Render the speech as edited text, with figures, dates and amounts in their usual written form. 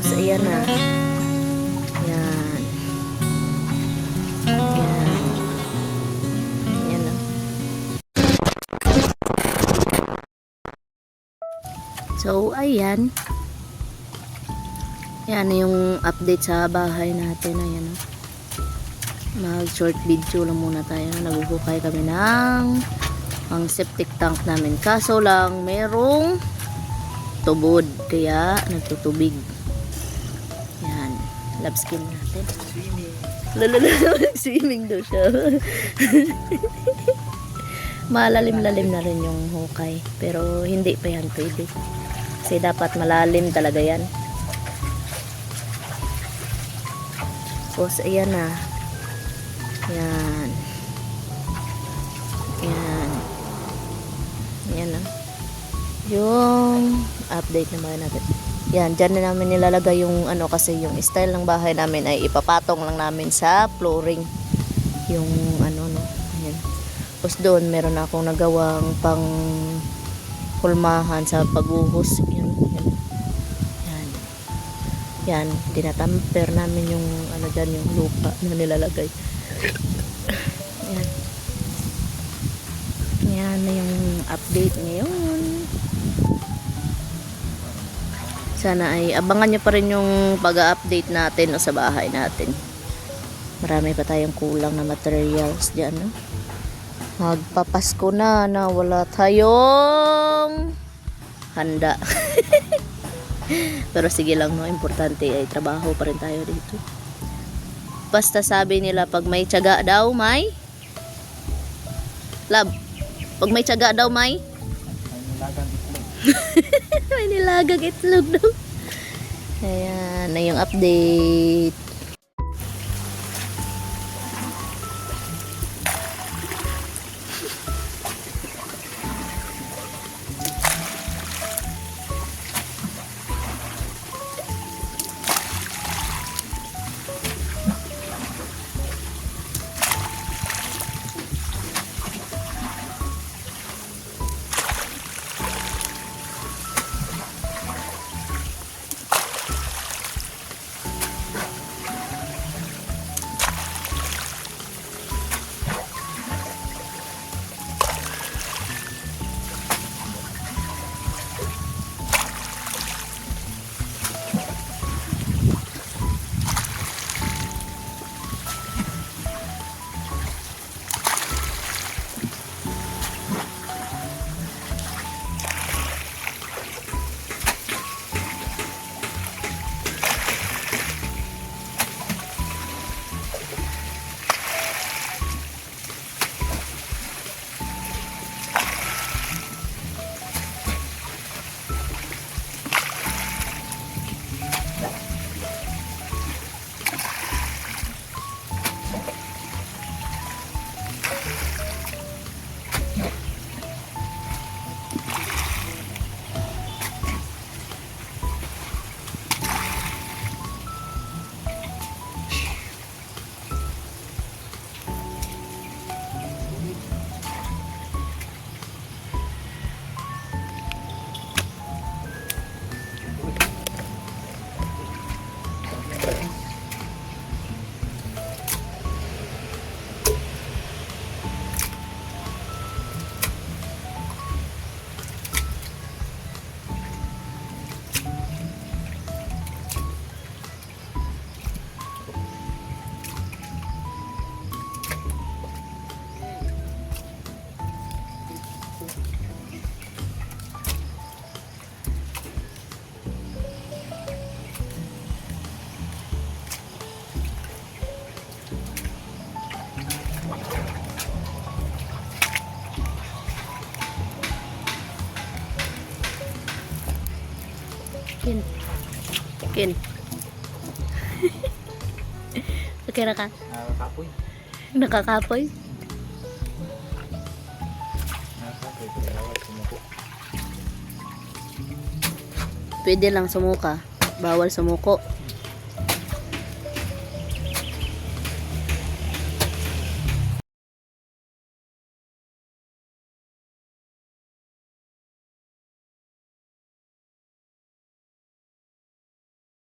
Tapos ayan na. Yan. Yan. Yan na. So ayan. Yan yung update sa bahay natin. Ayan o. Mag short video lang muna tayo. Naguhukay kami ng ang septic tank namin. Kaso lang merong tubod. Kaya nagtutubig. Yan. Love skill natin. Swimming daw siya. Malalim-lalim na rin yung hukay. Pero hindi pa yan pwede. Kasi dapat malalim talaga yan. Tapos ayan na. Yan. Yan. Yan na. Yung update naman natin. Yan, dyan na namin nilalagay yung ano, kasi yung style ng bahay namin ay ipapatong lang namin sa flooring. Yung ano no. Yan. Tapos doon meron akong nagawang pang kulmahan sa paghuhos. Yan. Yan. Yan. Yan, dinatamper namin yung ano dyan, yung lupa na nilalagay. Yan. Yan na yung update ngayon. Sana ay abangan nyo pa rin yung pag-update natin sa bahay natin. Marami pa tayong kulang na materials dyan. No? Magpapasko na wala tayong handa. Pero sige lang, no, importante ay trabaho pa rin tayo dito. Basta sabi nila pag may tiyaga daw may love. Pag may tiyaga daw may may nilagang itlog daw. Ayan na yung update. Kin. Okay na ka? Nakakapoy. Nakakapoy? Pwede lang sumuka. Bawal sumuko.